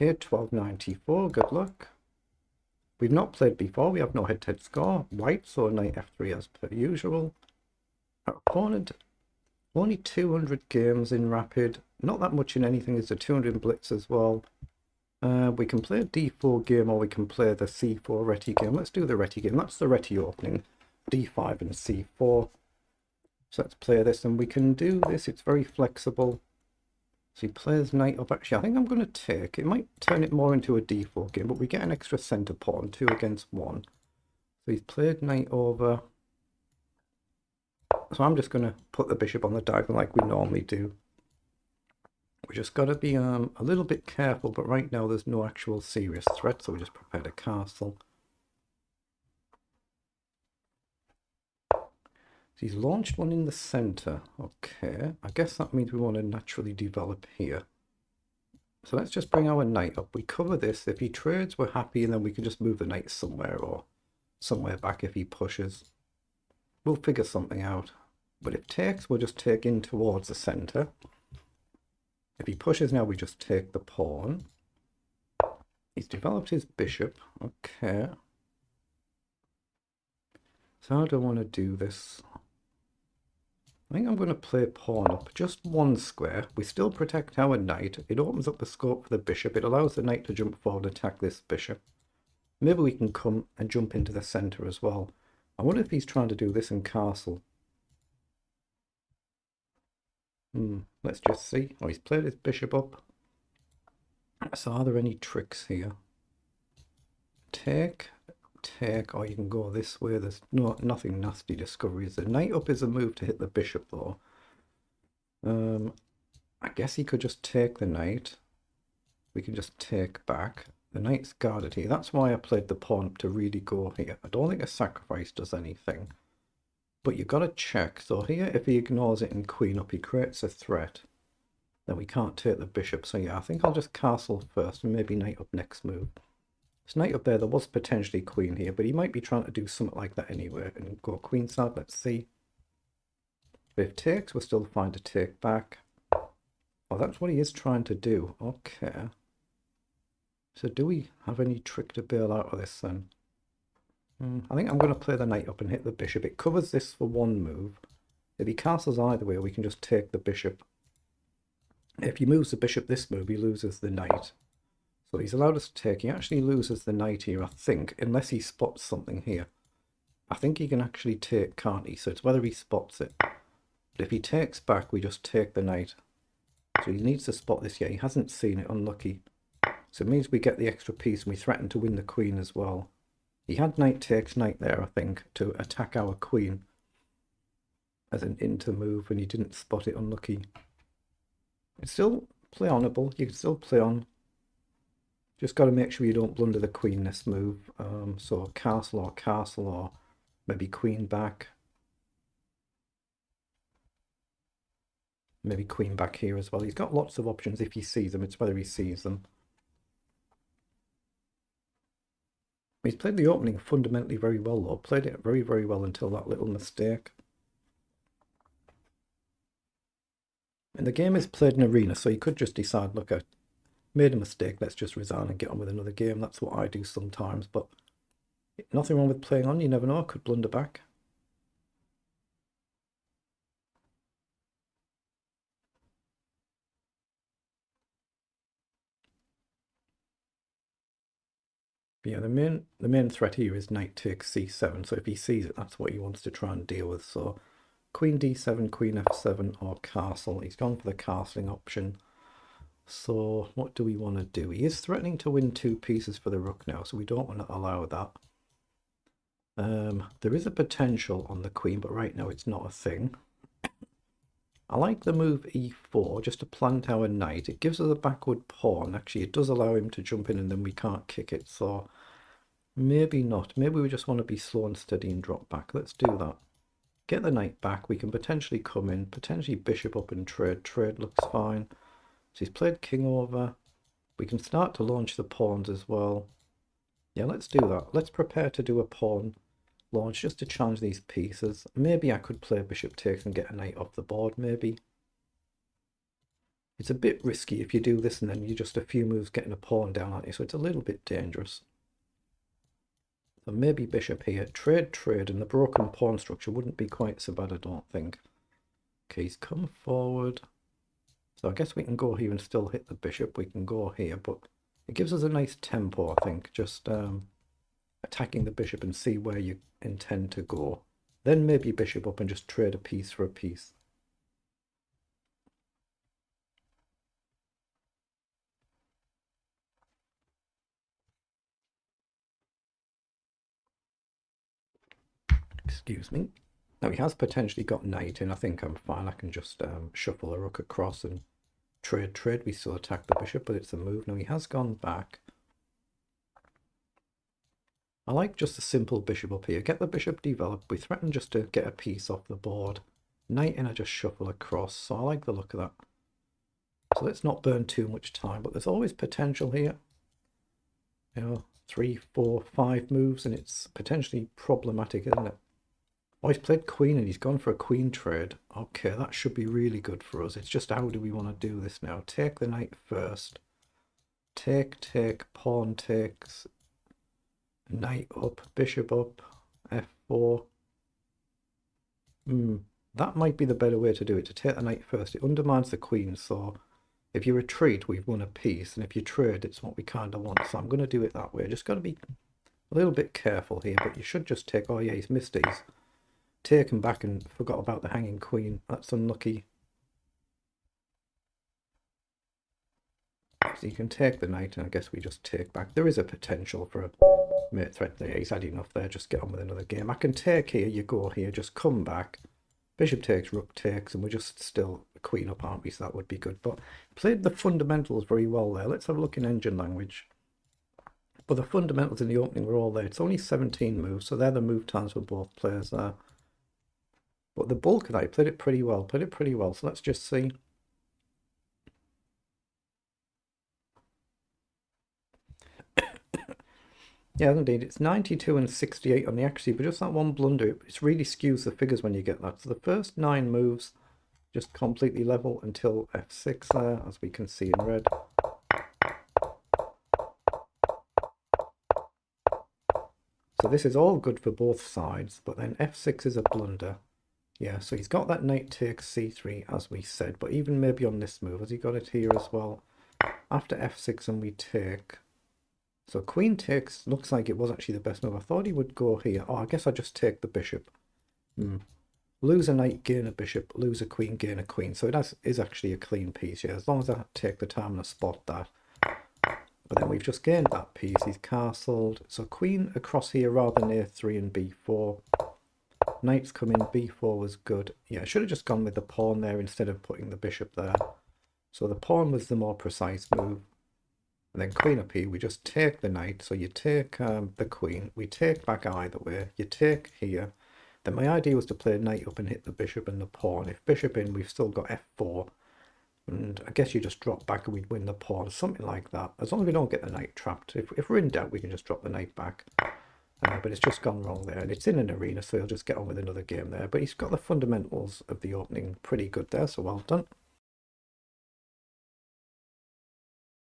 Okay, 1294, good luck. We've not played before, we have no head-to-head score. White, so knight f3 as per usual. Our opponent, only 200 games in rapid. Not that much in anything, there's a 200 in blitz as well. We can play a d4 game or we can play the c4 reti game. Let's do the reti game, that's the reti opening. d5 and c4. So let's play this, and we can do this, it's very flexible. So he plays knight up. Actually, I think I'm going to take. It might turn it more into a d4 game, but we get an extra centre pawn, 2 against 1. So he's played knight over. So I'm just going to put the bishop on the diagonal like we normally do. We just got to be a little bit careful, but right now there's no actual serious threat, so we just prepared a castle. He's launched one in the center. Okay, I guess that means we want to naturally develop here. So let's just bring our knight up. We cover this. If he trades, we're happy, and then we can just move the knight somewhere or somewhere back if he pushes. We'll figure something out. But if takes, we'll just take in towards the center. If he pushes now, we just take the pawn. He's developed his bishop. Okay. So how do I want to do this? I think I'm going to play pawn up just one square. We still protect our knight. It opens up the scope for the bishop. It allows the knight to jump forward and attack this bishop. Maybe we can come and jump into the center as well. I wonder if he's trying to do this in castle. Let's just see. Oh, he's played his bishop up. So are there any tricks here? Take, or you can go this way. There's nothing nasty discoveries. The knight up is a move to hit the bishop though. I guess he could just take the knight. We can just take back. The knight's guarded here. That's why I played the pawn up to really go here. I don't think a sacrifice does anything. But you've got to check. So here, if he ignores it and queen up, he creates a threat. Then we can't take the bishop. So yeah, I think I'll just castle first and maybe knight up next move. It's knight up there. There was potentially queen here, but he might be trying to do something like that anyway and go queenside. Let's see. If takes, we're still fine to take back. Oh, that's what he is trying to do. Okay. So do we have any trick to bail out of this then? I think I'm going to play the knight up and hit the bishop. It covers this for one move. If he castles either way, we can just take the bishop. If he moves the bishop this move, he loses the knight. So he's allowed us to take. He actually loses the knight here, I think, unless he spots something here. I think he can actually take, can't he? So it's whether he spots it. But if he takes back, we just take the knight. So he needs to spot this. Yeah, he hasn't seen it. Unlucky. So it means we get the extra piece and we threaten to win the queen as well. He had knight takes knight there, I think, to attack our queen as an inter move, and he didn't spot it. Unlucky. It's still play onable. You can still play on. Just got to make sure you don't blunder the queen this move. So castle or maybe queen back. Maybe queen back here as well. He's got lots of options if he sees them. It's whether he sees them. He's played the opening fundamentally very well though. Played it very, very well until that little mistake. And the game is played in arena, so you could just decide, look, I made a mistake, let's just resign and get on with another game. That's what I do sometimes, but nothing wrong with playing on. You never know, I could blunder back. But yeah, the main threat here is knight takes c7. So if he sees it, that's what he wants to try and deal with. So queen d7, queen f7, or castle. He's gone for the castling option. So what do we want to do? He is threatening to win 2 pieces for the rook now, so we don't want to allow that. There is a potential on the queen, but right now it's not a thing. I like the move e4 just to plant our knight. It gives us a backward pawn. Actually, it does allow him to jump in and then we can't kick it. So maybe not. Maybe we just want to be slow and steady and drop back. Let's do that. Get the knight back. We can potentially come in, potentially bishop up and trade. Trade looks fine. So he's played king over. We can start to launch the pawns as well. Yeah, let's do that. Let's prepare to do a pawn launch just to challenge these pieces. Maybe I could play bishop takes and get a knight off the board, maybe. It's a bit risky if you do this and then you're just a few moves getting a pawn down, aren't you? So it's a little bit dangerous. So maybe bishop here. Trade, and the broken pawn structure wouldn't be quite so bad, I don't think. Okay, he's come forward. So I guess we can go here and still hit the bishop. We can go here, but it gives us a nice tempo, I think. Just attacking the bishop and see where you intend to go. Then maybe bishop up and just trade a piece for a piece. Excuse me. Now he has potentially got knight in. I think I'm fine. I can just shuffle a rook across and trade. We still attack the bishop, but it's a move. Now he has gone back. I like just a simple bishop up here. Get the bishop developed. We threaten just to get a piece off the board. Knight in, I just shuffle across. So I like the look of that. So let's not burn too much time, but there's always potential here. You know, 3, 4, 5 moves, and it's potentially problematic, isn't it? Oh, he's played queen and he's gone for a queen trade. Okay, that should be really good for us. It's just how do we want to do this now? Take the knight first. Take, pawn takes. Knight up, bishop up, f4. That might be the better way to do it, to take the knight first. It undermines the queen, so if you retreat, we've won a piece, and if you trade, it's what we kind of want. So I'm going to do it that way. Just got to be a little bit careful here, but you should just take... Oh yeah, he's missed it. He's taken back and forgot about the hanging queen. That's unlucky. So you can take the knight, and I guess we just take back. There is a potential for a mate threat there. He's had enough there. Just get on with another game. I can take here, you go here, just come back. Bishop takes, rook takes, and we're just still queen up, aren't we? So that would be good. But played the fundamentals very well there. Let's have a look in engine language. But the fundamentals in the opening were all there. It's only 17 moves, so they're the move times for both players there. But the bulk of that, he played it pretty well. So let's just see. Yeah, indeed. It's 92 and 68 on the accuracy, but just that one blunder, it really skews the figures when you get that. So the first 9 moves just completely level until f6 there, as we can see in red. So this is all good for both sides, but then f6 is a blunder. Yeah, so he's got that knight takes c3, as we said, but even maybe on this move, has he got it here as well? After f6 and we take... So queen takes, looks like it was actually the best move. I thought he would go here. Oh, I guess I just take the bishop. Lose a knight, gain a bishop, lose a queen, gain a queen. So it is actually a clean piece, yeah, as long as I take the time and spot that. But then we've just gained that piece. He's castled. So queen across here rather than a3 and b4. Knight's come in, b4 was good. Yeah, I should have just gone with the pawn there instead of putting the bishop there. So the pawn was the more precise move. And then queen up here, we just take the knight. So you take the queen. We take back either way. You take here. Then my idea was to play knight up and hit the bishop and the pawn. If bishop in, we've still got f4. And I guess you just drop back and we'd win the pawn. Something like that. As long as we don't get the knight trapped. If we're in doubt, we can just drop the knight back. But it's just gone wrong there. And it's in an arena, so he'll just get on with another game there. But he's got the fundamentals of the opening pretty good there, so well done.